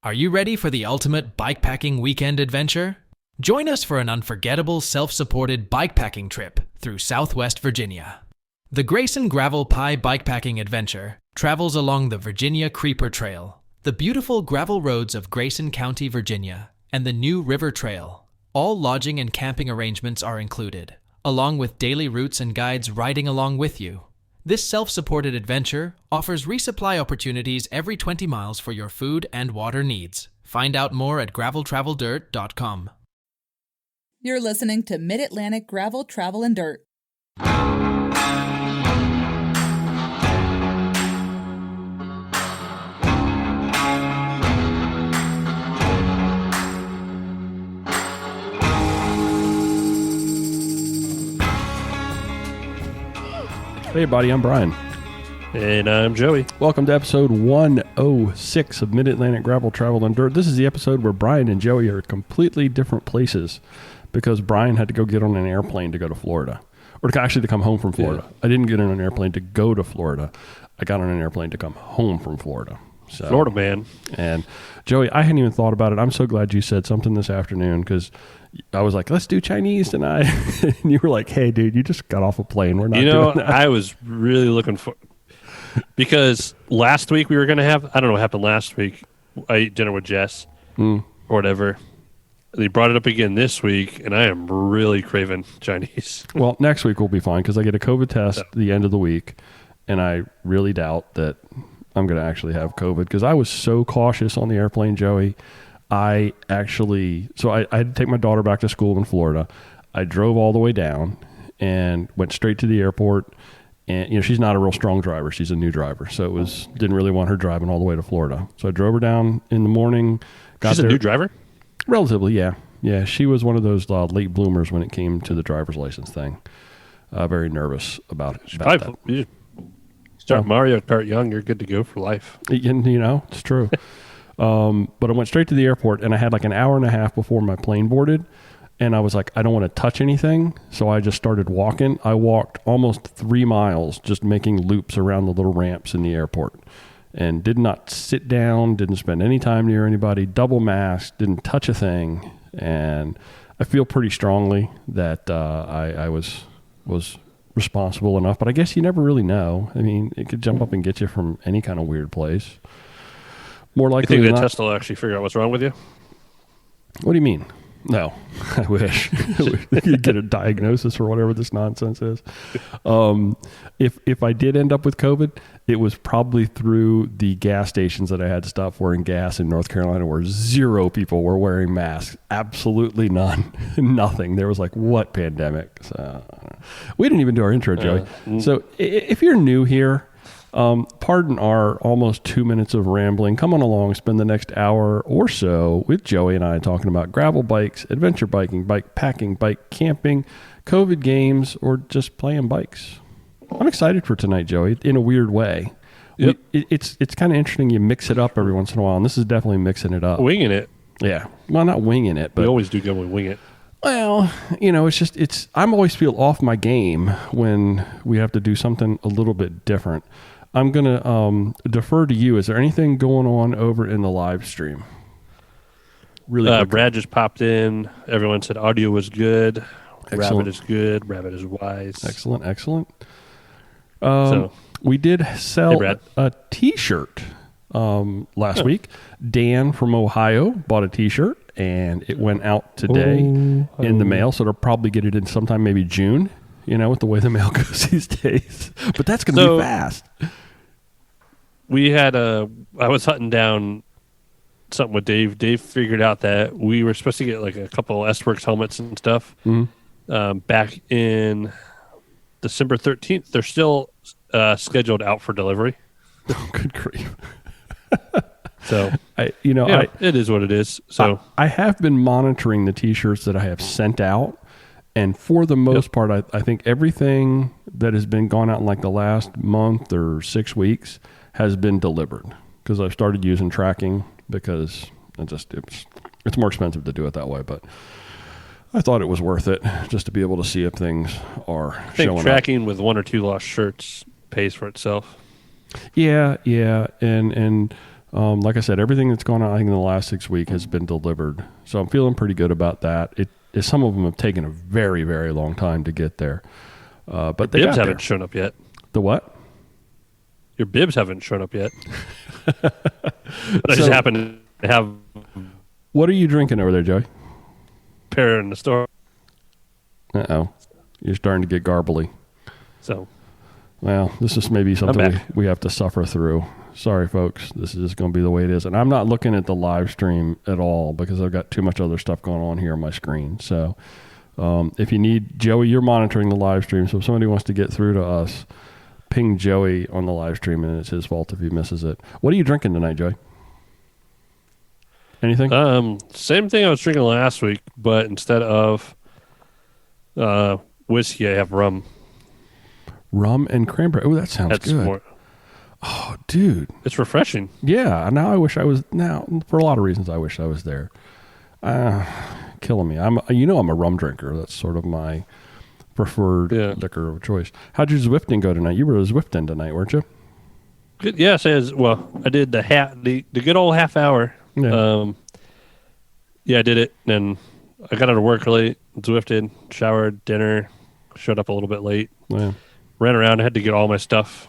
Are you ready for the ultimate bikepacking weekend adventure? Join us for an unforgettable self-supported bikepacking trip through Southwest Virginia. The Grayson Gravel Pie Bikepacking Adventure travels along the Virginia Creeper Trail, the beautiful gravel roads of Grayson County, Virginia, and the New River Trail. All lodging and camping arrangements are included, along with daily routes and guides riding along with you. This self-supported adventure offers resupply opportunities every 20 miles for your food and water needs. Find out more at graveltraveldirt.com. You're listening to Mid-Atlantic Gravel, Travel, and Dirt. Hey everybody, I'm Brian. And I'm Joey. Welcome to episode 106 of Mid-Atlantic Gravel, Travel, and Dirt. This is the episode where Brian and Joey are at completely different places because Brian had to go get on an airplane to go to Florida. Or to come home from Florida. Yeah. I didn't get on an airplane to go to Florida. I got on an airplane to come home from Florida. So, Florida man. And Joey, I hadn't even thought about it. I'm so glad you said something this afternoon because I was like, let's do Chinese tonight. And you were like, hey, dude, you just got off a plane. We're not doing that. I was really looking for... Because last week we were going to have... I don't know what happened last week. I ate dinner with Jess or whatever. They brought it up again this week, and I am really craving Chinese. Well, next week will be fine because I get a COVID test at the end of the week, and I really doubt that I'm going to actually have COVID because I was so cautious on the airplane, Joey. I had to take my daughter back to school in Florida. I drove all the way down and went straight to the airport. And, she's not a real strong driver. She's a new driver. So didn't really want her driving all the way to Florida. So I drove her down in the morning. She's a new driver? Relatively, yeah. Yeah, she was one of those late bloomers when it came to the driver's license thing. Very nervous about that. You start Mario Kart young, you're good to go for life. It's true. But I went straight to the airport, and I had like an hour and a half before my plane boarded, and I was like, I don't want to touch anything, so I just started walking. I walked almost 3 miles just making loops around the little ramps in the airport, and did not sit down, didn't spend any time near anybody, double masked, didn't touch a thing, and I feel pretty strongly that I was responsible enough, but I guess you never really know. I mean, it could jump up and get you from any kind of weird place. More likely you think than the test will actually figure out what's wrong with you? What do you mean? No, I wish. You get a diagnosis or whatever this nonsense is. If I did end up with COVID, it was probably through the gas stations that I had to stop wearing gas in North Carolina where 0 people were wearing masks. Absolutely none. Nothing. There was like, what pandemic? So, we didn't even do our intro, Joey. So if you're new here, pardon our almost 2 minutes of rambling. Come on along, spend the next hour or so with Joey and I talking about gravel bikes, adventure biking, bike packing, bike camping, COVID games, or just playing bikes. I'm excited for tonight, Joey, in a weird way. Yep. It's kind of interesting. You mix it up every once in a while, and this is definitely mixing it up. Winging it. Yeah. Well, not winging it, but we always do go and wing it. Well, I'm always feel off my game when we have to do something a little bit different. I'm going to defer to you. Is there anything going on over in the live stream? Really Brad just popped in. Everyone said audio was good. Excellent. Rabbit is good. Rabbit is wise. Excellent. We did sell a T-shirt last week. Dan from Ohio bought a T-shirt, and it went out today in the mail, so they'll probably get it in sometime maybe June, with the way the mail goes these days. But that's going to be fast. I was hunting down something with Dave. Dave figured out that we were supposed to get like a couple of S-Works helmets and stuff back in December 13th. They're still scheduled out for delivery. Oh, good grief. So, it is what it is. So I have been monitoring the T-shirts that I have sent out, and for the most part, I think everything that has been gone out in like the last month or 6 weeks has been delivered because I've started using tracking because it's more expensive to do it that way, but I thought it was worth it just to be able to see if things are showing up. I think tracking with 1 or 2 lost shirts pays for itself. Yeah, and Like I said, everything that's gone on, I think, in the last 6 weeks has been delivered. So I'm feeling pretty good about that. Some of them have taken a very, very long time to get there. But they bibs got haven't there. shown up yet. The what? Your bibs haven't shown up yet. But I just happen to have What are you drinking over there, Joey? a pair in the store. Uh-oh. You're starting to get garbly. So, Well, this is maybe something we have to suffer through. Sorry, folks. This is just going to be the way it is. And I'm not looking at the live stream at all because I've got too much other stuff going on here on my screen. So if you need, Joey, you're monitoring the live stream. So if somebody wants to get through to us, ping Joey on the live stream, and it's his fault if he misses it. What are you drinking tonight, Joey? Anything? same thing I was drinking last week, but instead of whiskey, I have rum. Rum and cranberry. Oh, that sounds That's good. more. Oh, dude. It's refreshing. Yeah. Now I wish I was. Now, for a lot of reasons, I wish I was there. Killing me. I'm a rum drinker. That's sort of my preferred liquor of choice. How'd your Zwifting go tonight? You were Zwifting tonight, weren't you? Good. Yes, I did the good old half hour. Yeah. I did it, and I got out of work late, Zwifted, showered, dinner, showed up a little bit late, Yeah. ran around, had to get all my stuff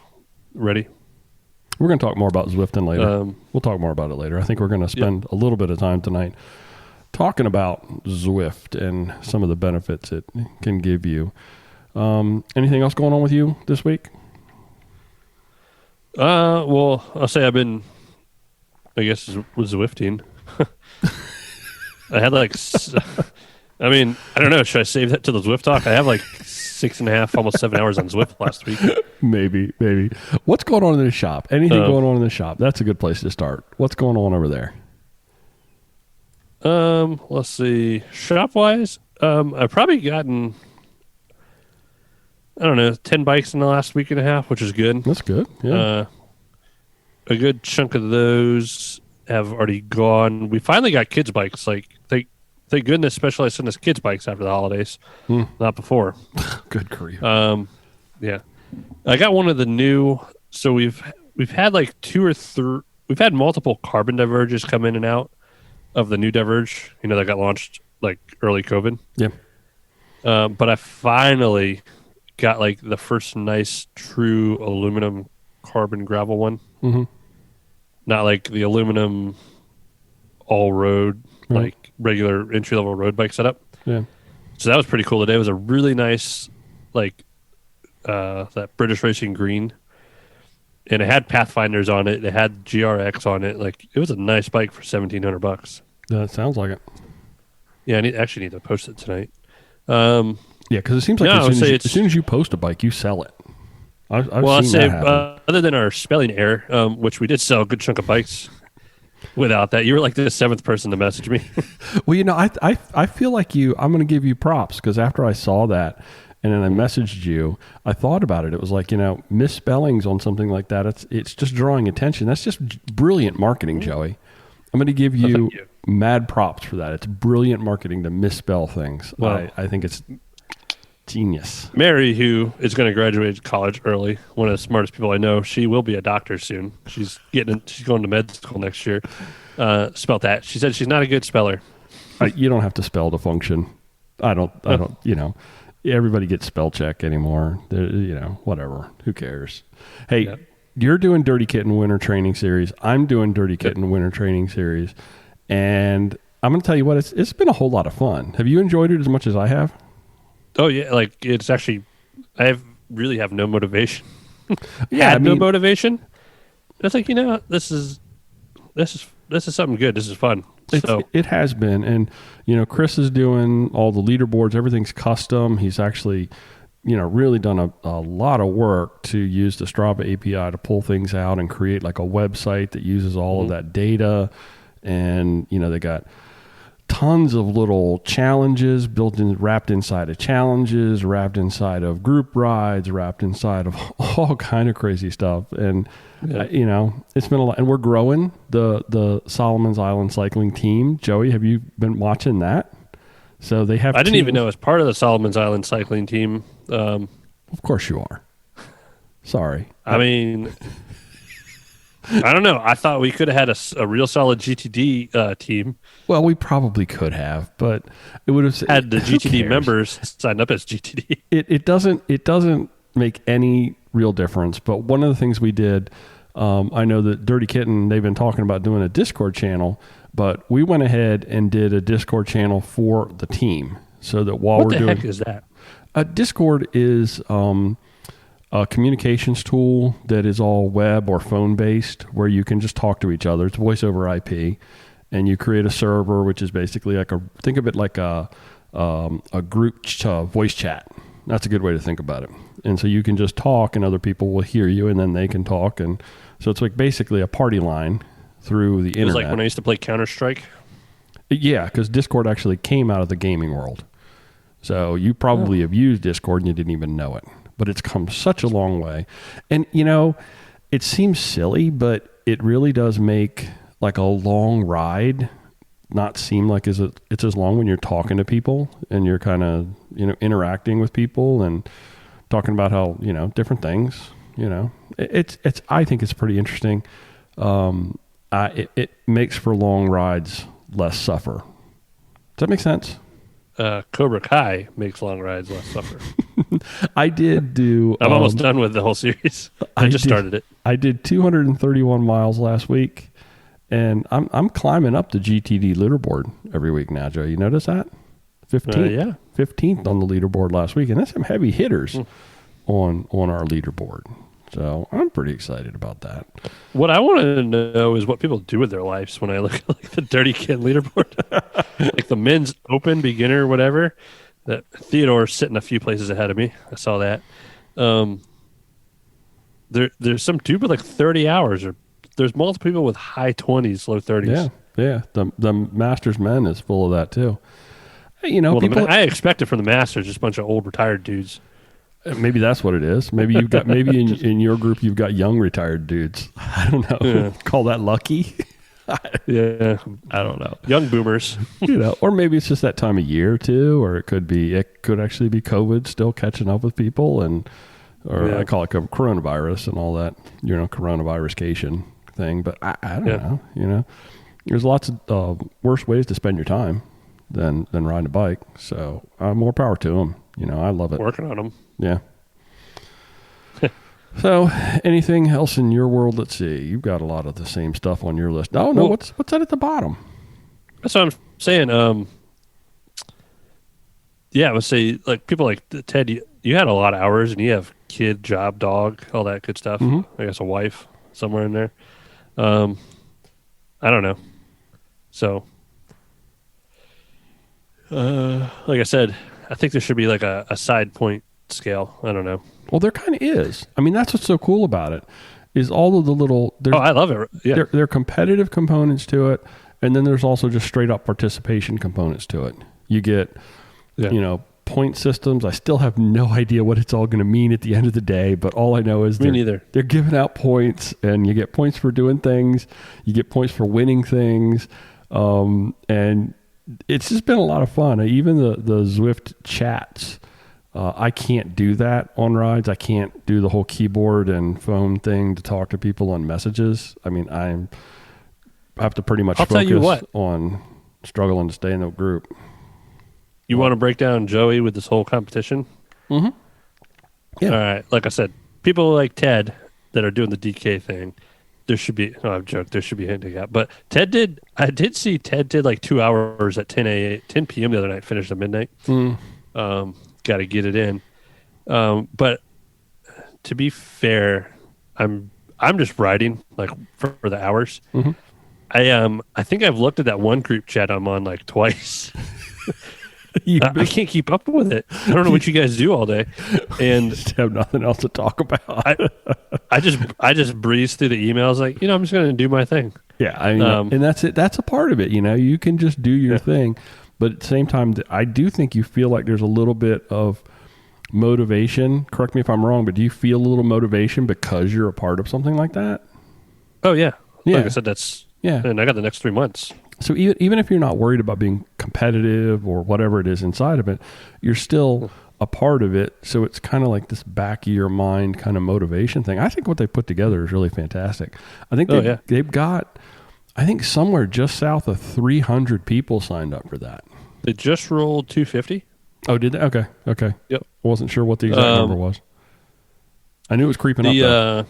ready. We're going to talk more about Zwifting later. We'll talk more about it later. I think we're going to spend a little bit of time tonight talking about Zwift and some of the benefits it can give you. Anything else going on with you this week? Well, I'll say I've been, I guess, was Zwifting. I had I don't know. Should I save that to the Zwift talk? I have 6.5, almost 7 hours on Zwift last week. Maybe. What's going on in the shop? Anything going on in the shop? That's a good place to start. What's going on over there? Let's see. Shop wise, I've probably gotten, 10 bikes in the last week and a half, which is good. That's good. Yeah. A good chunk of those have already gone. We finally got kids bikes. Thank goodness Specialized sent us kids bikes after the holidays, not before. Good grief. Yeah, I got one of the new. So we've had two or three. We've had multiple carbon diverges come in and out of the new diverge. That got launched early COVID. Yeah. But I finally got the first nice true aluminum carbon gravel one. Mm-hmm. Not the aluminum all road, regular entry level road bike setup. Yeah. So that was pretty cool today. It was a really nice, that British Racing green. And it had Pathfinders on it. It had GRX on it. It was a nice bike for $1,700. Yeah, it sounds like it. Yeah, I actually need to post it tonight. Yeah, because it seems like as soon as you post a bike, you sell it. I've seen that happen. Other than our spelling error, which we did sell a good chunk of bikes without that, you were the 7th person to message me. Well, I feel like I'm going to give you props because after I saw that and then I messaged you, I thought about it. It was misspellings on something like that. It's just drawing attention. That's just brilliant marketing, Joey. I'm going to give you mad props for that. It's brilliant marketing to misspell things. Well, I think it's genius. Mary, who is going to graduate college early, one of the smartest people I know, she will be a doctor soon. She's going to med school next year. Spelled that. She said she's not a good speller. You don't have to spell to function. I don't. Everybody gets spell check anymore. Whatever. Who cares? Hey, you're doing Dirty Kitten Winter Training Series. I'm doing Dirty Kitten Winter Training Series, and I'm going to tell you what. It's been a whole lot of fun. Have you enjoyed it as much as I have? Oh yeah, it's actually, I really have no motivation. Yeah, no motivation. It's this is something good. This is fun. It has been, and Chris is doing all the leaderboards. Everything's custom. He's actually, really done a lot of work to use the Strava API to pull things out and create a website that uses all of that data. And they got tons of little challenges wrapped inside of challenges, wrapped inside of group rides, wrapped inside of all kind of crazy stuff. And it's been a lot. And we're growing the Solomon's Island cycling team. Joey, have you been watching that? So they have. I didn't even know I was part of the Solomon's Island cycling team. Of course you are. Sorry. I mean, I don't know. I thought we could have had a real solid GTD team. Well, we probably could have, but it would have Had the who GTD cares? members sign up as GTD. It doesn't make any real difference. But one of the things we did, I know that Dirty Kitten, they've been talking about doing a Discord channel, but we went ahead and did a Discord channel for the team, so that while What we're the doing heck is that? Discord is a communications tool that is all web or phone based, where you can just talk to each other. It's voice over IP, and you create a server, which is basically like think of it like a group voice chat. That's a good way to think about it. And so you can just talk, and other people will hear you, and then they can talk, and so it's like basically a party line through the internet. It was like when I used to play Counter-Strike. Yeah, because Discord actually came out of the gaming world. So you probably have used Discord and you didn't even know it. But it's come such a long way. And, it seems silly, but it really does make like a long ride not seem like it's as long when you're talking to people and you're kind of, interacting with people and talking about how, different things, I think it's pretty interesting. It makes for long rides less suffer. Does that make sense? Cobra Kai makes long rides less suffer. I did do. I'm almost done with the whole series. I just started it. I did 231 miles last week, and I'm climbing up the GTD leaderboard every week now, Joe. You notice that? 15th, yeah. 15th on the leaderboard last week, and that's some heavy hitters on our leaderboard. So I'm pretty excited about that. What I want to know is what people do with their lives when I look at like the Dirty Kid leaderboard, like the men's open, beginner, whatever. That Theodore's sitting a few places ahead of me. I saw that. There's some dude with like 30 hours, or there's multiple people with high 20s, low 30s. Yeah. The Masters men is full of that too. Well, people. I expect it from the Masters, just a bunch of old retired dudes. Maybe that's what it is. Maybe you've got in your group you've got young retired dudes. I don't know. Yeah. Call that lucky. Yeah, I don't know. Young boomers. Or maybe it's just that time of year too, or it could actually be COVID still catching up with people, I call it coronavirus and all that, coronaviruscation thing. But I don't know. There's lots of worse ways to spend your time than riding a bike. So more power to them. I love it. Working on them. Yeah. So, anything else in your world? Let's see. You've got a lot of the same stuff on your list. Oh no, what's that at the bottom? That's what I'm saying. I would say like people like Ted. You had a lot of hours, and you have kid, job, dog, all that good stuff. Mm-hmm. I guess a wife somewhere in there. I don't know. So, like I said, I think there should be like a side point scale. I don't know. Well, there kind of is. I mean, that's what's so cool about it, is all of the little. I love it. Yeah, there are competitive components to it, and then there's also just straight up participation components to it. You get, point systems. I still have no idea what it's all going to mean at the end of the day, but all I know is Me neither. They're giving out points, and you get points for doing things. You get points for winning things, and it's just been a lot of fun. Even the Zwift chats. I can't do that on rides. I can't do the whole keyboard and phone thing to talk to people on messages. I mean, I have to pretty much focus on struggling to stay in the group. You want to break down Joey with this whole competition? Mm-hmm. Yeah. All right. Like I said, people like Ted that are doing the DK thing, there should be, I've joked, there should be a handicap. But I did see Ted did like 2 hours at 10 p.m. the other night, finished at midnight. Got to get it in. But to be fair, I'm just riding like for the hours. Mm-hmm. I think I've looked at that one group chat I'm on like twice. I can't keep up with it. I don't know what you guys do all day, and just have nothing else to talk about. I just breeze through the emails like, I'm just going to do my thing. Yeah, I mean, and that's it. That's a part of it. You can just do your thing. But at the same time, I do think you feel like there's a little bit of motivation. Correct me if I'm wrong, but do you feel a little motivation because you're a part of something like that? Oh, yeah. Like I said, and I got the next 3 months. So even if you're not worried about being competitive or whatever it is inside of it, you're still a part of it. So it's kind of like this back of your mind kind of motivation thing. I think what they put together is really fantastic. I think they've got, I think somewhere just south of 300 people signed up for that. They just rolled 250. Oh, did they? Okay. Yep. I wasn't sure what the exact number was. I knew it was creeping up though.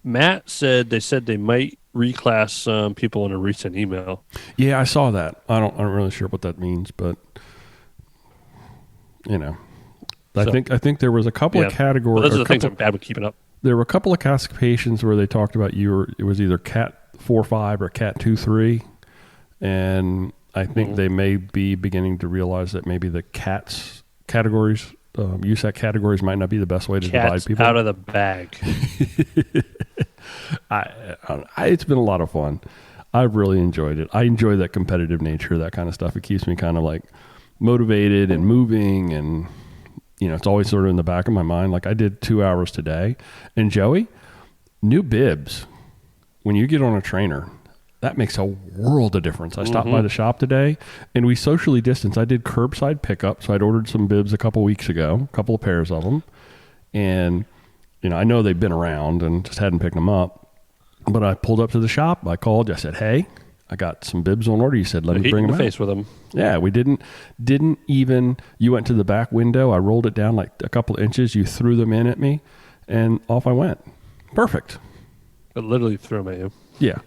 Matt said they might reclass some people in a recent email. Yeah, I saw that. I'm really sure what that means, but I think there was a couple of categories. Well, those are the things I'm bad with keeping up. There were a couple of classifications where they talked about it was either Cat 4.5 or Cat 2.3, and I think they may be beginning to realize that maybe the cats categories, USAC categories, might not be the best way to divide people. Out of the bag. It's been a lot of fun. I've really enjoyed it. I enjoy that competitive nature, that kind of stuff. It keeps me kind of like motivated and moving, and it's always sort of in the back of my mind. Like I did 2 hours today, and Joey, new bibs, when you get on a trainer, that makes a world of difference. I stopped by the shop today, and we socially distanced. I did curbside pickup, so I'd ordered some bibs a couple weeks ago, a couple of pairs of them, and I know they've been around and just hadn't picked them up. But I pulled up to the shop. I called you. I said, "Hey, I got some bibs on order." You said, "Let me bring them out." Face with them. Yeah, we didn't even. You went to the back window. I rolled it down like a couple of inches. You threw them in at me, and off I went. Perfect. I literally threw them at you. Yeah.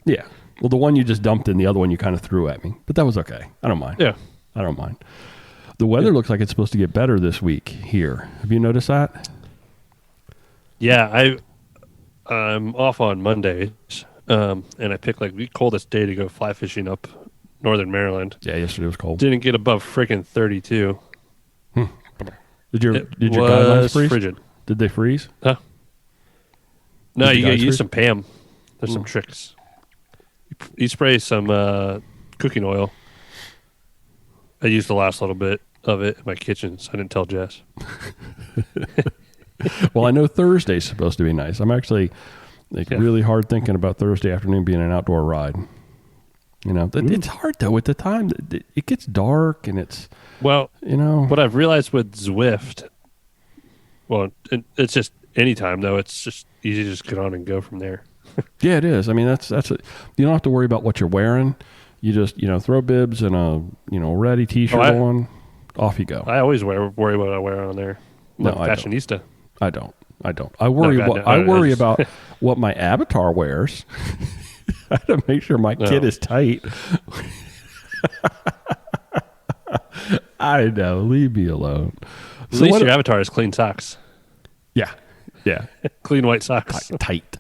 Yeah. Well, the one you just dumped in, the other one you kind of threw at me. But that was okay. I don't mind. Yeah. I don't mind. The weather looks like it's supposed to get better this week here. Have you noticed that? Yeah, I'm off on Mondays, and I picked like the coldest day to go fly fishing up northern Maryland. Yeah, yesterday was cold. Didn't get above freaking 32. Did your guidelines freeze? Frigid. Did they freeze? Huh? No, you got to use freeze? some PAM. There's some tricks. You spray some cooking oil. I used the last little bit of it in my kitchen, so I didn't tell Jess. Well, I know Thursday's supposed to be nice. I'm actually really hard thinking about Thursday afternoon being an outdoor ride. It's hard though with the time. It gets dark and it's what I've realized with Zwift. Well, it's just anytime though. It's just easy to just get on and go from there. Yeah, it is. I mean, that's you don't have to worry about what you're wearing. You just throw bibs and a ratty t-shirt on, off you go. I always worry what I wear on there. No, fashionista. I don't. I worry about what my avatar wears. I have to make sure my kit is tight. I know. Leave me alone. At least your avatar is clean socks. Yeah. Yeah. Clean white socks. Tight.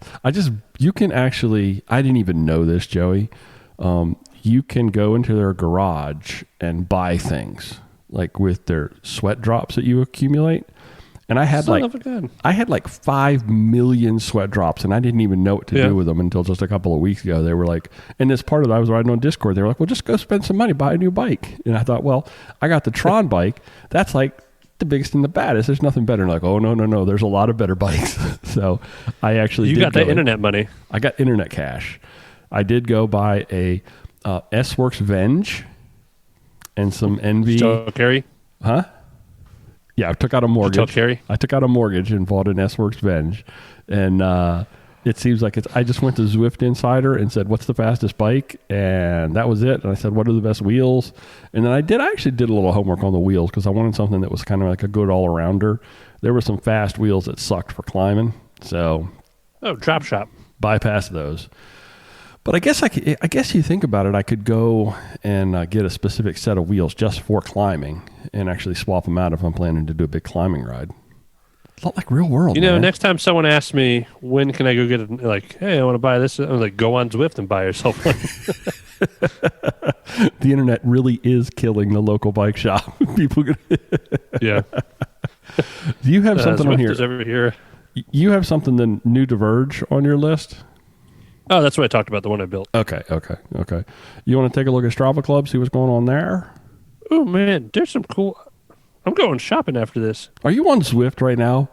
You can actually, I didn't even know this, Joey. You can go into their garage and buy things like with their sweat drops that you accumulate. And I had like 5 million sweat drops, and I didn't even know what to do with them until just a couple of weeks ago. They were like, and this part of it, I was riding on Discord. They were like, well, just go spend some money, buy a new bike. And I thought, well, I got the Tron bike. That's like the biggest and the baddest. There's nothing better. And like, oh, no. There's a lot of better bikes. So I actually got that internet money. I got internet cash. I did go buy a S-Works Venge and some NV. Still carry? Huh? Yeah, I took out a mortgage. I took out a mortgage and bought an S-Works Venge. And it seems like I just went to Zwift Insider and said, what's the fastest bike? And that was it. And I said, what are the best wheels? And then I actually did a little homework on the wheels because I wanted something that was kind of like a good all-arounder. There were some fast wheels that sucked for climbing. So, drop shop. Bypass those. But I guess you think about it, I could go and get a specific set of wheels just for climbing and actually swap them out if I'm planning to do a big climbing ride. It's not like real world. Man. Next time someone asks me, when can I go get it? Like, hey, I want to buy this. I'm like, go on Zwift and buy yourself one. The internet really is killing the local bike shop. People, yeah. Do you have something Zwift on here? Is over here? You have something the new Diverge on your list? Oh, that's what I talked about, the one I built. Okay. You want to take a look at Strava Club, see what's going on there? Oh, man, there's some cool... I'm going shopping after this. Are you on Zwift right now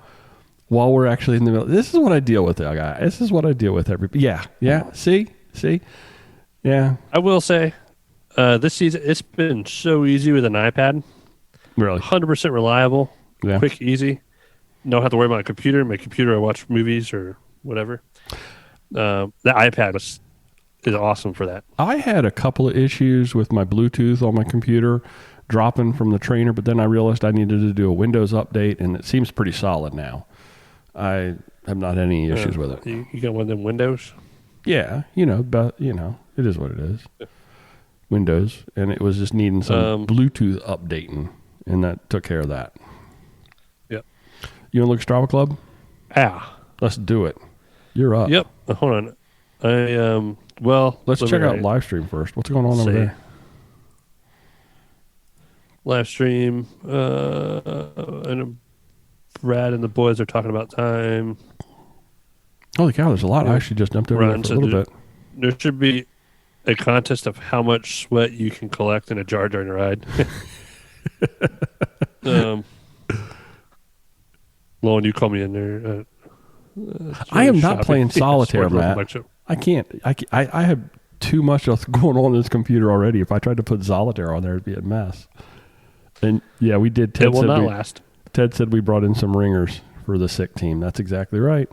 while we're actually in the middle? This is what I deal with, guys. This is what I deal with every... Yeah. See? Yeah. I will say, this season, it's been so easy with an iPad. Really? 100% reliable, Yeah. quick, easy. Don't have to worry about my computer. My computer, I watch movies or whatever. The iPad is awesome for that. I had a couple of issues with my Bluetooth on my computer dropping from the trainer, but then I realized I needed to do a Windows update, and it seems pretty solid now. I have not had any issues with it. You got one of them Windows? Yeah, but it is what it is. Windows, and it was just needing some Bluetooth updating, and that took care of that. Yep. You want to look at Strava Club? Yeah. Let's do it. You're up. Yep. Hold on. Let's check out live stream first. What's going on over there? Live stream. And Brad and the boys are talking about time. Holy cow, there's a lot. I actually just jumped over there for a little bit. There should be a contest of how much sweat you can collect in a jar during a ride. Lauren, you call me in there. I am not playing solitaire, Matt. I can't. I have too much else going on this computer already. If I tried to put solitaire on there, it'd be a mess. And yeah, we did. It will not last. Ted said we brought in some ringers for the sick team. That's exactly right.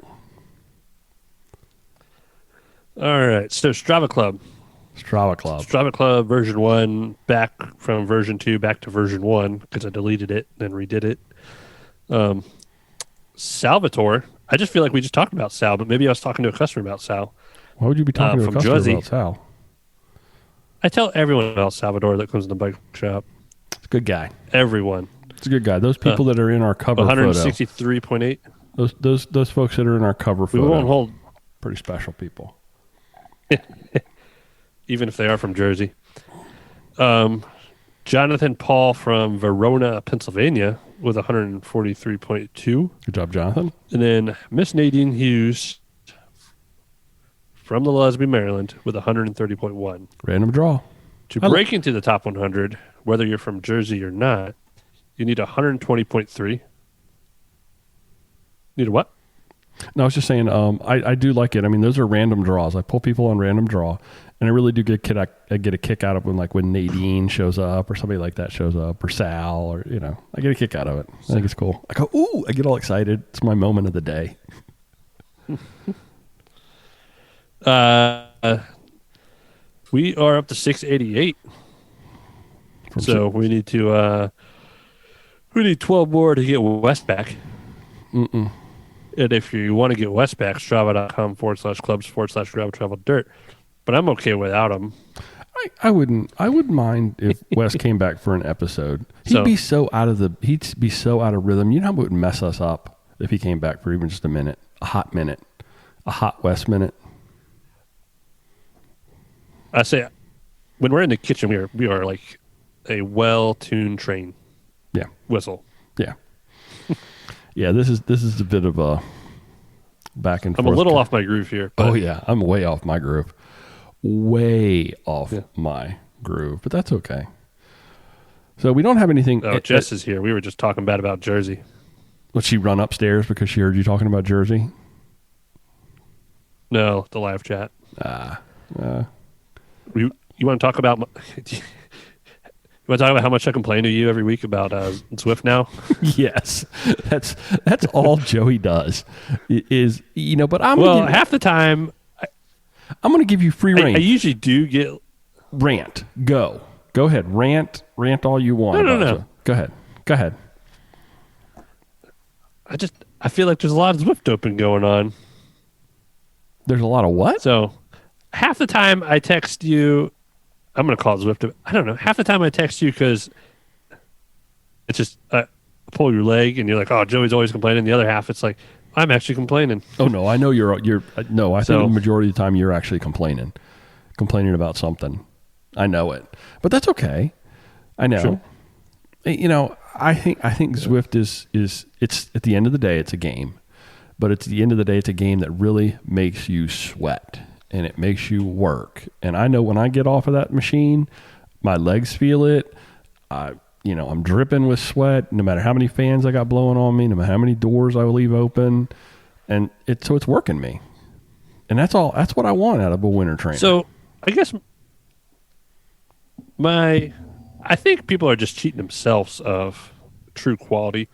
All right. So Strava Club. Strava Club version 1, back from version 2 back to version 1 because I deleted it, then redid it. Salvatore. I just feel like we just talked about Sal, but maybe I was talking to a customer about Sal. Why would you be talking to a customer about Sal? I tell everyone about Salvador that comes in the bike shop. It's a good guy. Everyone. It's a good guy. Those people that are in our cover 163.8. Those folks that are in our cover photo. We won't hold. Pretty special people. Even if they are from Jersey. Jonathan Paul from Verona, Pennsylvania with 143.2. Good job, Jonathan. And then Miss Nadine Hughes from the Lusby, Maryland with 130.1. Random draw. To break into the top 100, whether you're from Jersey or not, you need 120.3. Need a what? No, I was just saying, I do like it. I mean, those are random draws. I pull people on random draw, and I really do get a kick out of when Nadine shows up or somebody like that shows up or Sal or, I get a kick out of it. I think it's cool. I go, ooh, I get all excited. It's my moment of the day. We are up to 688. So we need 12 more to get West back. Mm-mm. And if you want to get West back, strava.com/clubs/gravel travel dirt. But I'm okay without him. I wouldn't mind if Wes came back for an episode. He'd be so out of rhythm. You know how it would mess us up if he came back for even just a minute, a hot Wes minute. I say, when we're in the kitchen, we are like a well-tuned train. Yeah. Whistle. Yeah. Yeah, this is a bit of a back and forth. I'm a little off my groove here. Oh, yeah. I'm way off my groove. Way off my groove. But that's okay. So we don't have anything. Oh, Jess is here. We were just talking bad about Jersey. Would she run upstairs because she heard you talking about Jersey? No, the live chat. You want to talk about... You want to talk about how much I complain to you every week about Zwift now? Yes, that's all Joey does. But half the time I'm going to give you free reign. I usually do get rant. Go ahead, rant all you want. No. Go ahead. I feel like there's a lot of Zwift open going on. There's a lot of what? So half the time I text you. I'm going to call it Zwift. I don't know. Half the time I text you because it's just pull your leg and you're like, oh, Joey's always complaining. The other half, it's like, I'm actually complaining. Oh, no. I know I think the majority of the time you're actually complaining about something. I know it. But that's okay. I know. Sure. I think Zwift is it's at the end of the day, it's a game. But at the end of the day, it's a game that really makes you sweat. And it makes you work. And I know when I get off of that machine, my legs feel it. I'm dripping with sweat, no matter how many fans I got blowing on me, no matter how many doors I will leave open. And it's working me. And that's all. That's what I want out of a winter trainer. So I guess I think people are just cheating themselves of true quality.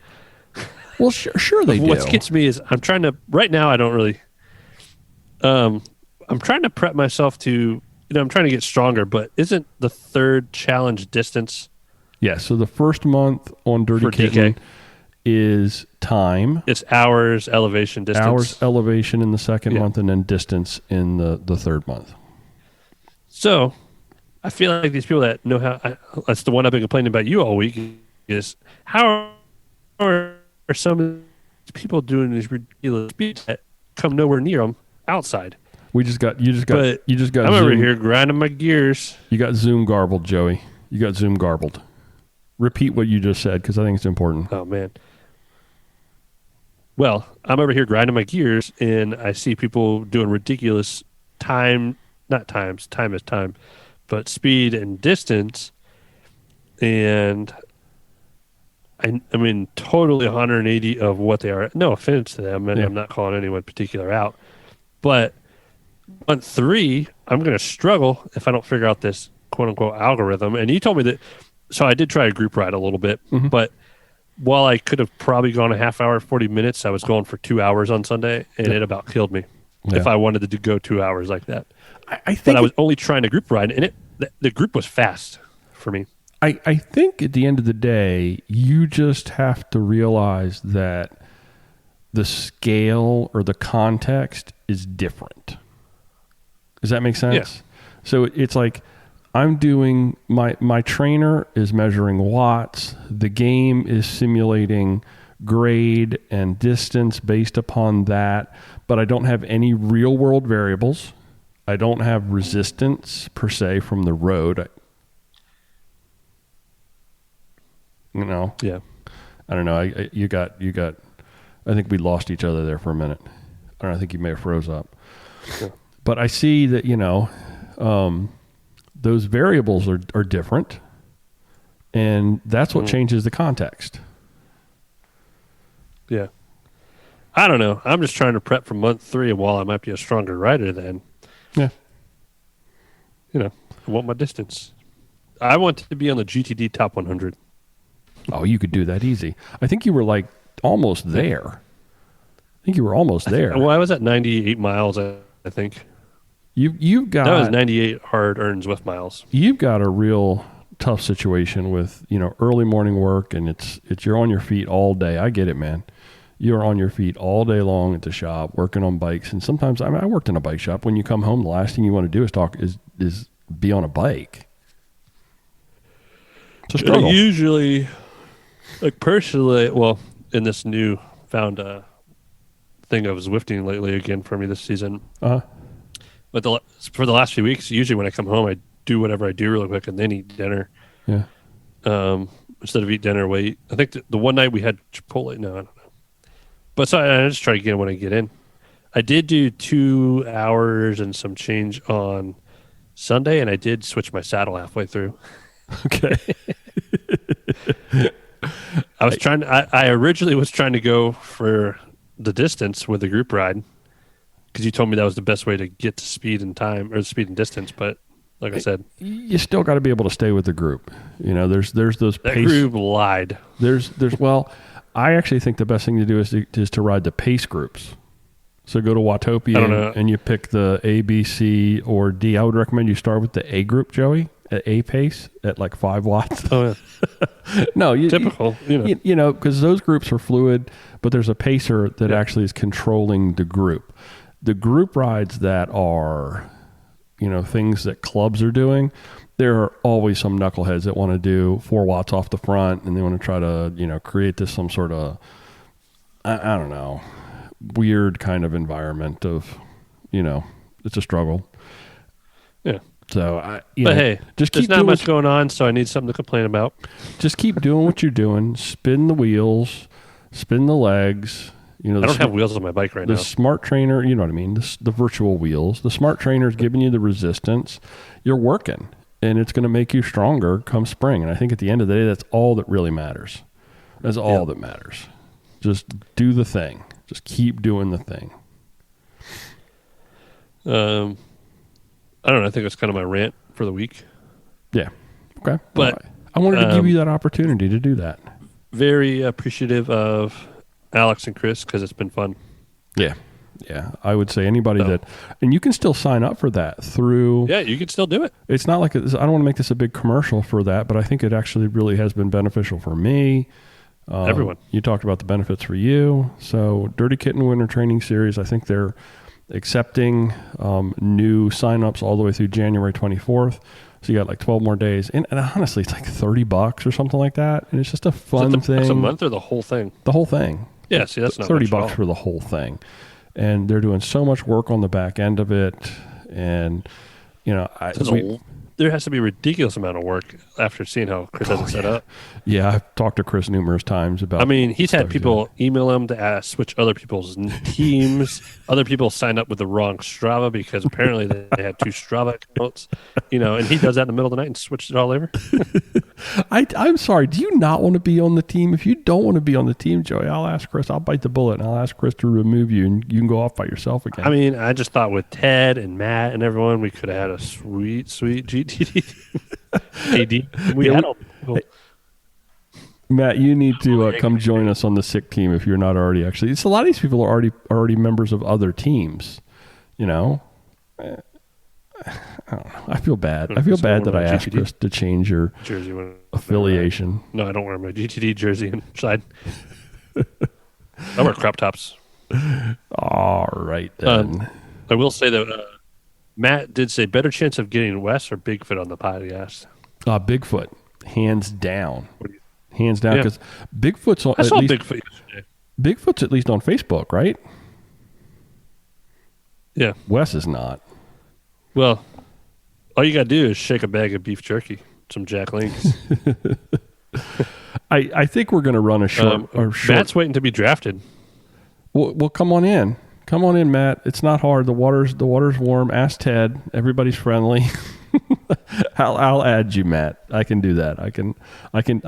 Well, sure they do. What gets me is I'm trying to right now. I don't really. I'm trying to prep myself to. I'm trying to get stronger, but isn't the third challenge distance? Yeah. So the first month on Dirty For Kitten DK. is time. It's hours, elevation, distance. Hours elevation in the second Yeah. month, and then distance in the third month. So, I feel like these people that know how. That's the one I've been complaining about you all week. Is how are some of these people doing these ridiculous speeds that come nowhere near them outside? You just got I'm over Zoom, here grinding my gears. You got Zoom garbled, Joey. You got Zoom garbled. Repeat what you just said because I think it's important. Oh man. Well, I'm over here grinding my gears, and I see people doing ridiculous time is time, but speed and distance, and I mean totally 180 of what they are. No offense to them, and Yeah. I'm not calling anyone particular out, but month 3, I'm going to struggle if I don't figure out this quote unquote algorithm. And you told me that, so I did try a group ride a little bit, but while I could have probably gone a half hour, 40 minutes, I was going for 2 hours on Sunday, and it about killed me if I wanted to go 2 hours like that. I think But I was only trying to group ride, and the group was fast for me. I think at the end of the day, you just have to realize that the scale or the context is different. Does that make sense? Yeah. So it's like I'm doing my trainer is measuring watts. The game is simulating grade and distance based upon that, but I don't have any real world variables. I don't have resistance per se from the road. Yeah. I don't know. You got. I think we lost each other there for a minute. I think you may have froze up. Yeah. But I see that those variables are different, and that's what changes the context. Yeah. I don't know. I'm just trying to prep for month 3, and while I might be a stronger rider then, Yeah. I want my distance. I want to be on the GTD top 100. Oh, you could do that easy. I think you were like almost there. I think you were almost there. Well, I was at 98 miles, I think. You've got That was 98 hard-earned Zwift miles. You've got a real tough situation with early morning work, and it's you're on your feet all day. I get it, man. You're on your feet all day long at the shop working on bikes, and sometimes I worked in a bike shop. When you come home, the last thing you want to do is be on a bike. It's a struggle. Usually, like personally, well, in this new found thing of Zwifting lately again for me this season. But for the last few weeks, usually when I come home, I do whatever I do really quick and then eat dinner. Yeah. Instead of eat dinner, wait. I think the one night we had Chipotle. No, I don't know. But so I just try to get in when I get in. I did do 2 hours and some change on Sunday, and I did switch my saddle halfway through. Okay. I originally was trying to go for the distance with the group ride because you told me that was the best way to get to speed and time, or speed and distance. But like I said, You still got to be able to stay with the group. There's those that pace. group lied. Well, I actually think the best thing to do is to ride the pace groups. So go to Watopia and you pick the A, B, C, or D. I would recommend you start with the A group, Joey, at A pace at like 5 watts. Oh, yeah. No, Typical. Because those groups are fluid, but there's a pacer that actually is controlling the group. The group rides that are, things that clubs are doing, there are always some knuckleheads that want to do 4 watts off the front, and they want to try to, create this some sort of, I don't know, weird kind of environment of, it's a struggle. Yeah. So hey, just there's keep not much going on, so I need something to complain about. Just keep doing what you're doing. Spin the wheels, spin the legs. I don't have wheels on my bike right now. The smart trainer, you know what I mean? The virtual wheels. The smart trainer is giving you the resistance. You're working, and it's going to make you stronger come spring. And I think at the end of the day, that's all that really matters. That's all that matters. Just do the thing. Just keep doing the thing. I don't know. I think that's kind of my rant for the week. Yeah. Okay. But I wanted to give you that opportunity to do that. very appreciative of Alex and Chris because it's been fun. Yeah. Yeah. I would say anybody and you can still sign up for that through. Yeah, you can still do it. It's not like, I don't want to make this a big commercial for that, but I think it actually really has been beneficial for me. Everyone. You talked about the benefits for you. So Dirty Kitten Winter Training Series, I think they're accepting new signups all the way through January 24th. So you got like 12 more days. And honestly, it's like $30 or something like that. And it's just a fun thing. It's a month or the whole thing? The whole thing. Yeah, see, that's not $30 for the whole thing. And they're doing so much work on the back end of it. And, you know, there has to be a ridiculous amount of work after seeing how Chris has it set up. Yeah, I've talked to Chris numerous times about. I mean, he's had people email him to switch other people's teams. Other people signed up with the wrong Strava because apparently they had 2 Strava accounts. You know, and he does that in the middle of the night and switched it all over. I'm sorry. Do you not want to be on the team? If you don't want to be on the team, Joey, I'll ask Chris. I'll bite the bullet and I'll ask Chris to remove you, and you can go off by yourself again. I mean, I just thought with Ted and Matt and everyone, we could have had a sweet GTD. AD. We had all people. Matt, you need to come join us on the sick team if you're not already. Actually, it's a lot of these people are already members of other teams. You know, I don't know. I feel bad. I feel bad that I asked Chris to change your jersey affiliation. No, I don't wear my GTD jersey inside. I wear crop tops. All right then. I will say that Matt did say better chance of getting Wes or Bigfoot on the podcast. Bigfoot, hands down. Hands down, because Bigfoot's on. I saw Bigfoot yesterday. Bigfoot's at least on Facebook, right? Yeah. Wes is not. Well, all you got to do is shake a bag of beef jerky, some Jack Links. I think we're going to run a short. Matt's waiting to be drafted. Well, come on in. Come on in, Matt. It's not hard. The water's warm. Ask Ted. Everybody's friendly. I'll add you, Matt. I can do that. I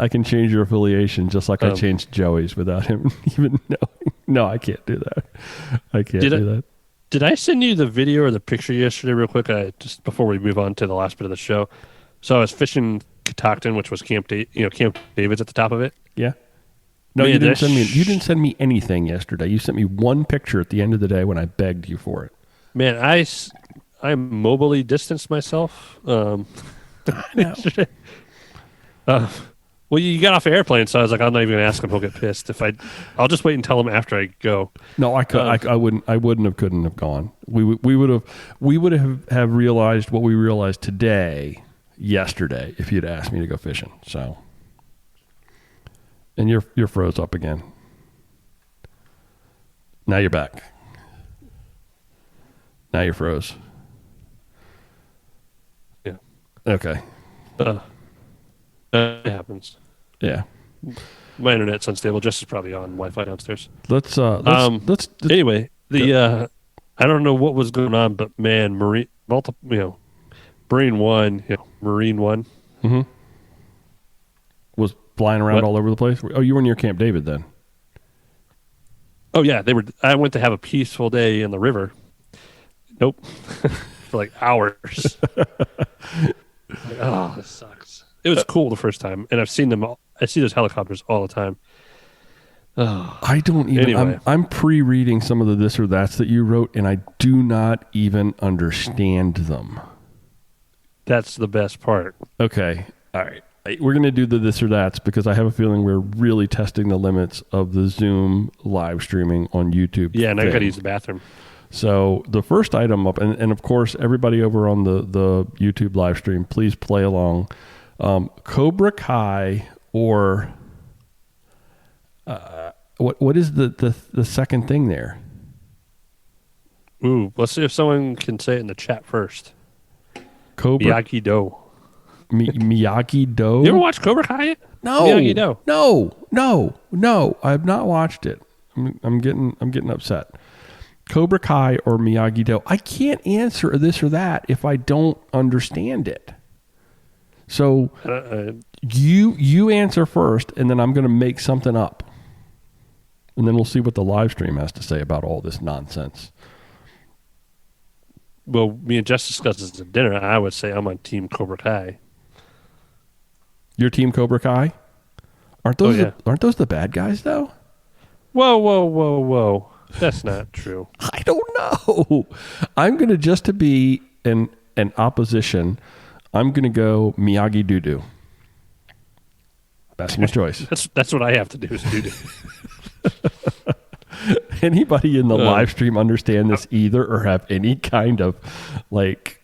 can change your affiliation just like I changed Joey's without him even knowing. No, I can't do that. I can't do that. Did I send you the video or the picture yesterday real quick? Just before we move on to the last bit of the show. So I was fishing Catoctin, which was Camp David's at the top of it. Yeah. No, you didn't send me. You didn't send me anything yesterday. You sent me one picture at the end of the day when I begged you for it. Man, I mobily distanced myself yesterday. Well, you got off the airplane, so I was like, I'm not even going to ask him. He'll get pissed I'll just wait and tell him after I go. No, I couldn't have gone. We would have realized what we realized yesterday, if you'd asked me to go fishing. So. And you're froze up again. Now you're back. Now you're froze. Yeah. Okay. It happens. Yeah. My internet's unstable. Jess is probably on Wi-Fi downstairs. Let's anyway, I don't know what was going on, but man, Marine One, Marine One. Mm-hmm. Was flying around all over the place. Oh, you were near Camp David then. Oh yeah, I went to have a peaceful day in the river. Nope. For like hours. Oh, this sucks. It was cool the first time, and I've seen them all. I see those helicopters all the time. Oh. I don't even. Anyway. I'm pre-reading some of the this or that's that you wrote, and I do not even understand them. That's the best part. Okay. All right. We're going to do the this or that's because I have a feeling we're really testing the limits of the Zoom live streaming on YouTube. Yeah, and I got to use the bathroom. So the first item up, and of course, everybody over on the YouTube live stream, please play along. Cobra Kai or what is the second thing there? Ooh, let's see if someone can say it in the chat first. Miyagi-Do. Miyagi-Do? You ever watch Cobra Kai? No. Miyagi-Do. No. I have not watched it. I'm getting upset. Cobra Kai or Miyagi-Do. I can't answer this or that if I don't understand it. So you answer first, and then I'm going to make something up. And then we'll see what the live stream has to say about all this nonsense. Well, me and Jess discussed this at dinner. I would say I'm on Team Cobra Kai. Your Team Cobra Kai? Aren't those the bad guys though? Whoa. That's not true. I don't know. I'm going to just to be an opposition. I'm going to go Miyagi Doo-Doo. That's my choice. That's what I have to do is doo-doo. Anybody in the live stream understand this either or have any kind of like...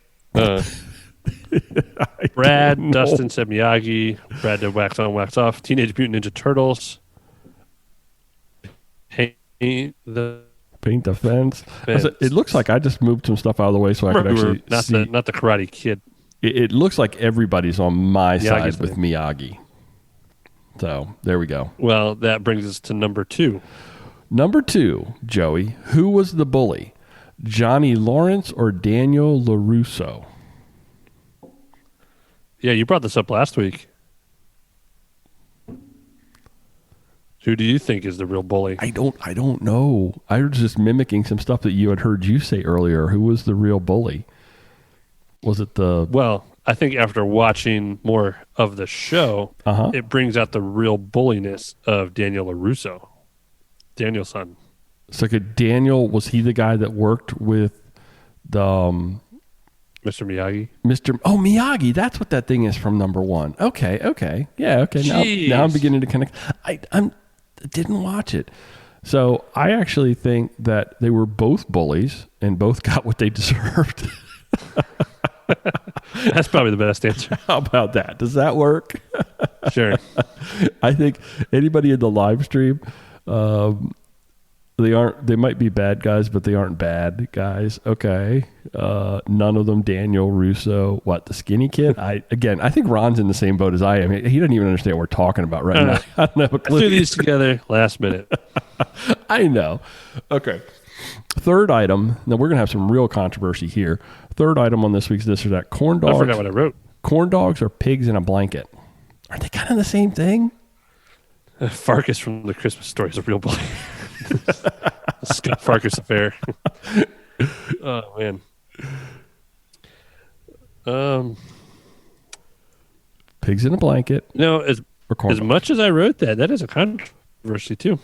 Brad, Dustin said Miyagi. Brad did wax on, wax off. Teenage Mutant Ninja Turtles. Paint the fence. It looks like I just moved some stuff out of the way so I could actually see. Not the Karate Kid. It looks like everybody's on my Miyagi's side with Miyagi. So there we go. Well, that brings us to number 2. Number 2, Joey. Who was the bully? Johnny Lawrence or Daniel LaRusso? Yeah, you brought this up last week. Who do you think is the real bully? I don't know. I was just mimicking some stuff that you had heard you say earlier. Who was the real bully? Was it the... Well, I think after watching more of the show, it brings out the real bulliness of Daniel LaRusso. Daniel's son. So Daniel, was he the guy that worked with the... Mr. Miyagi? Miyagi. That's what that thing is from number 1. Okay. Yeah, okay. Now I'm beginning to connect. I didn't watch it. So I actually think that they were both bullies and both got what they deserved. That's probably the best answer. How about that? Does that work? Sure. I think anybody in the live stream, they might be bad guys, but they aren't bad guys. Okay. None of them Daniel Russo. What, the skinny kid? I think Ron's in the same boat as I am. He doesn't even understand what we're talking about right now. I don't have a clue. Let's do these together last minute. I know. Okay. Third item. Now we're going to have some real controversy here. Third item on this week's This or That. Corn dogs. I forgot what I wrote. Corn dogs or pigs in a blanket? Are they kind of the same thing? Farkas from the Christmas Story is a real bully. Scott Farkas affair. Oh man. Pigs in a blanket. As much as I wrote that is a controversy too.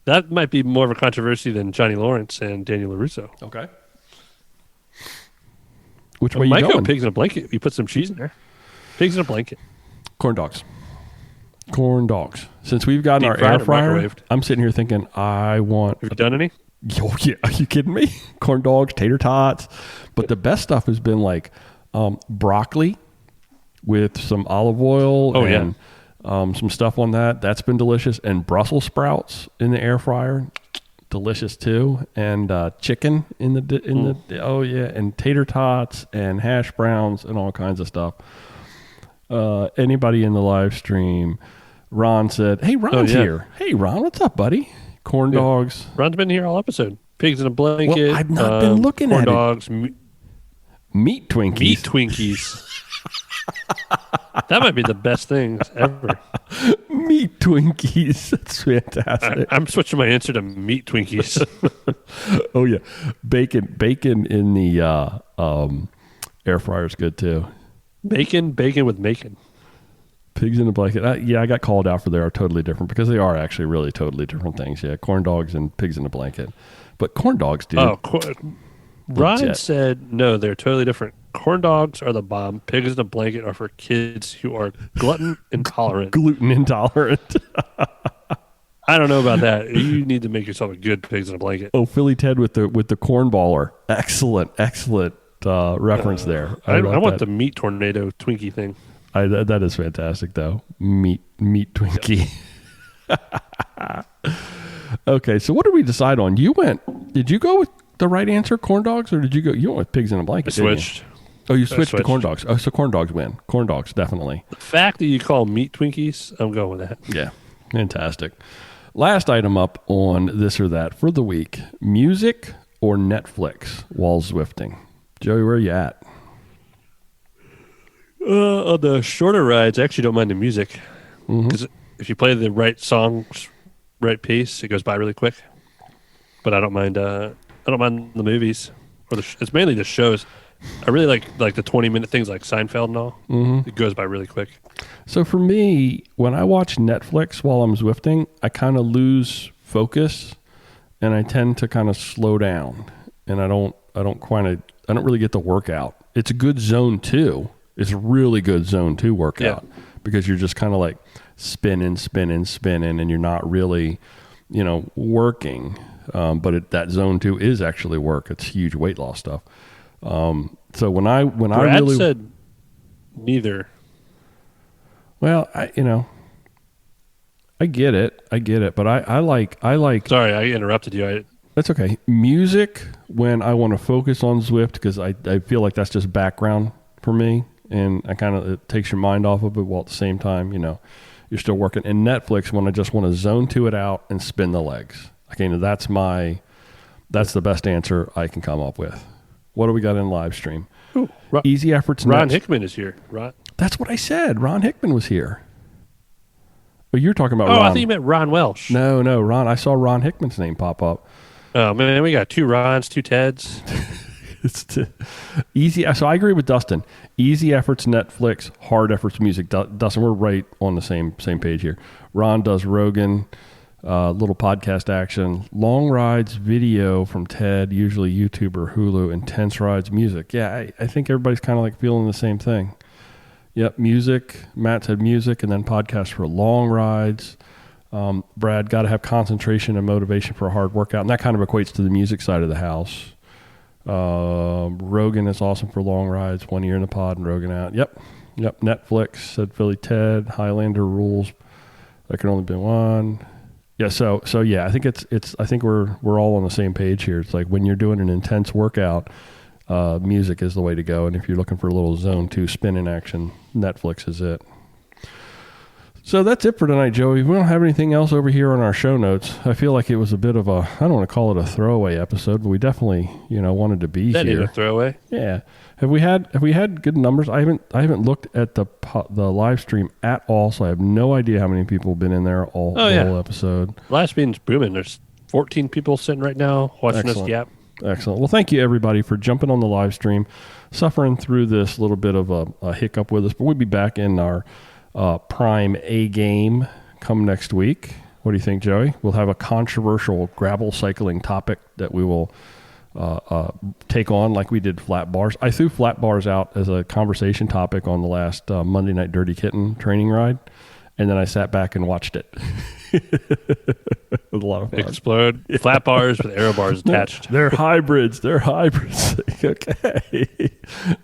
That might be more of a controversy than Johnny Lawrence and Daniel LaRusso. Okay. Which way you might going? Go pigs in a blanket. You put some cheese in there. Pigs in a blanket. Corn dogs. Since we've gotten our air fryer, I'm sitting here thinking, I want... Have you done any? Oh, yeah. Are you kidding me? Corn dogs, tater tots. But the best stuff has been like broccoli with some olive oil and some stuff on that. That's been delicious. And Brussels sprouts in the air fryer. Delicious too. And chicken in the and tater tots and hash browns and all kinds of stuff. Anybody in the live stream... Ron said, hey, Ron's here. Hey, Ron, what's up, buddy? Corn dogs. Ron's been here all episode. Pigs in a blanket. Well, I've not been looking at corn dogs, meat Twinkies. Meat Twinkies. That might be the best things ever. Meat Twinkies. That's fantastic. I'm switching my answer to meat Twinkies. Oh, yeah. Bacon in the air fryer is good, too. Bacon with macon. Pigs in a blanket. I got called out for they are totally different because they are actually really totally different things. Yeah, corn dogs and pigs in a blanket. But corn dogs, dude. Oh, Ron said, no, they're totally different. Corn dogs are the bomb. Pigs in a blanket are for kids who are gluten intolerant. Gluten intolerant. I don't know about that. You need to make yourself a good pigs in a blanket. Oh, Philly Ted with the cornballer. Excellent reference there. I want the meat tornado Twinkie thing. That is fantastic, though. Meat Twinkie. Yep. Okay, so what did we decide on? Did you go with the right answer, corn dogs, or you went with pigs in a blanket? I switched. Oh, you switched to corn dogs. Oh, so corn dogs win. Corn dogs, definitely. The fact that you call meat Twinkies, I'm going with that. Yeah, fantastic. Last item up on This or That for the week. Music or Netflix while Zwifting? Joey, where are you at? On the shorter rides, I actually don't mind the music because if you play the right songs, right pace, it goes by really quick. But I don't mind. I don't mind the movies, it's mainly the shows. I really like the 20-minute things like Seinfeld and all. Mm-hmm. It goes by really quick. So for me, when I watch Netflix while I'm Zwifting, I kind of lose focus, and I tend to kind of slow down, and I don't really get the workout. It's a good zone 2. It's a really good zone 2 workout because you're just kind of like spinning, and you're not really, working. But that zone 2 is actually work. It's huge weight loss stuff. So when I really said neither. Well, I get it, but I like. Sorry, I interrupted you. That's okay. Music when I want to focus on Zwift, because I feel like that's just background for me, and it takes your mind off of it while at the same time, you're still working. And Netflix when I just want to zone 2 it out and spin the legs. Okay, that's the best answer I can come up with. What do we got in live stream? Ooh, Easy Efforts. Ron Hickman is here. Ron. That's what I said. Ron Hickman was here. But you're talking about Ron. I thought you meant Ron Welsh. No, Ron. I saw Ron Hickman's name pop up. Oh, man, we got 2 Rons, 2 Teds. Easy. So I agree with Dustin. Easy Efforts Netflix, Hard Efforts music. Dustin, we're right on the same page here. Ron does Rogan, little podcast action, long rides video from Ted, usually YouTube or Hulu, intense rides music. Yeah, I think everybody's kind of like feeling the same thing. Yep, music. Matt said music, and then podcasts for long rides. Brad, got to have concentration and motivation for a hard workout, and that kind of equates to the music side of the house. Rogan is awesome for long rides. 1 year in the pod and Rogan out. Yep. Netflix said Philly Ted. Highlander rules. There can only be one. Yeah. So yeah, I think I think we're all on the same page here. It's like when you're doing an intense workout, music is the way to go. And if you're looking for a little zone 2 spinning action, Netflix is it. So that's it for tonight, Joey. We don't have anything else over here on our show notes. I feel like it was a bit of a, I don't want to call it a throwaway episode, but we definitely, wanted to be that here. That ain't a throwaway. Yeah. Have we had good numbers? I haven't looked at the live stream at all, so I have no idea how many people have been in there the whole episode. Live stream's booming. There's 14 people sitting right now watching us yap. Excellent. Well, thank you everybody for jumping on the live stream, suffering through this little bit of a hiccup with us, but we'll be back in our Prime A game come next week. What do you think, Joey? We'll have a controversial gravel cycling topic that we will take on like we did flat bars. I threw flat bars out as a conversation topic on the last Monday Night Dirty Kitten training ride, and then I sat back and watched it. It was a lot of fun. Explode flat bars with arrow bars attached. They're hybrids. Okay.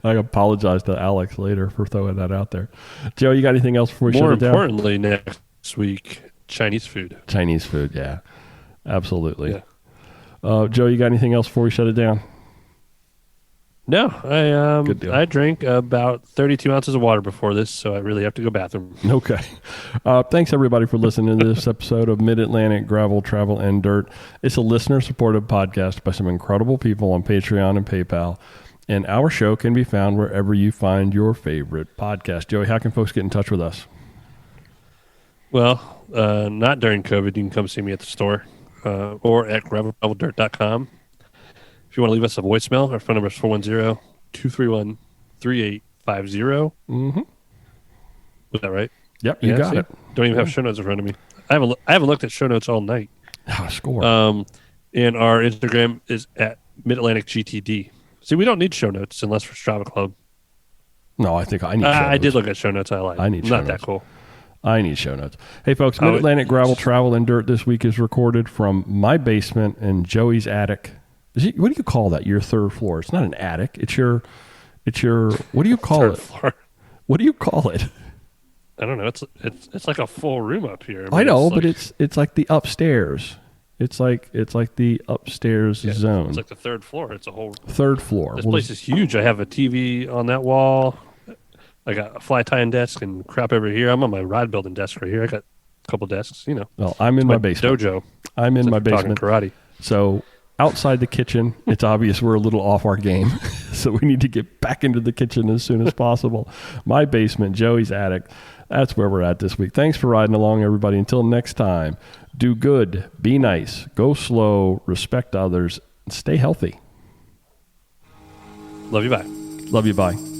I apologize to Alex later for throwing that out there. Joe, you got anything else before we shut it down? More importantly, next week, Chinese food. Chinese food, yeah. Absolutely. Yeah. Joe, you got anything else before we shut it down? No, I drank about 32 ounces of water before this, so I really have to go bathroom. Okay. Thanks, everybody, for listening to this episode of Mid-Atlantic Gravel, Travel, and Dirt. It's a listener-supported podcast by some incredible people on Patreon and PayPal, and our show can be found wherever you find your favorite podcast. Joey, how can folks get in touch with us? Well, not during COVID. You can come see me at the store or at graveldirt.com. If you want to leave us a voicemail, our phone number is 410-231-3850. Mm-hmm. Was that right? Yep, you got it. Don't even have show notes in front of me. I haven't looked at show notes all night. Score. And our Instagram is at Mid-Atlantic GTD. See, we don't need show notes unless for Strava Club. No, I think I need show notes. I did look at show notes. I lied. I need show notes. Not that cool. I need show notes. Hey, folks, Mid-Atlantic Gravel, Travel, and Dirt this week is recorded from my basement and Joey's attic. What do you call that? Your third floor. It's not an attic. It's your. What do you call it? Floor. What do you call it? I don't know. It's like a full room up here. I know, but it's like the upstairs. It's like the upstairs zone. It's like the third floor. It's a whole third floor. This place is huge. I have a TV on that wall. I got a fly tying desk and crap over here. I'm on my rod building desk right here. I got a couple desks. Well, I'm in my basement. Dojo. I'm in my basement. Karate. So. Outside the kitchen, it's obvious we're a little off our game, so we need to get back into the kitchen as soon as possible. My basement, Joey's attic, that's where we're at this week. Thanks for riding along, everybody. Until next time, do good, be nice, go slow, respect others, and stay healthy. Love you, bye. Love you. Bye.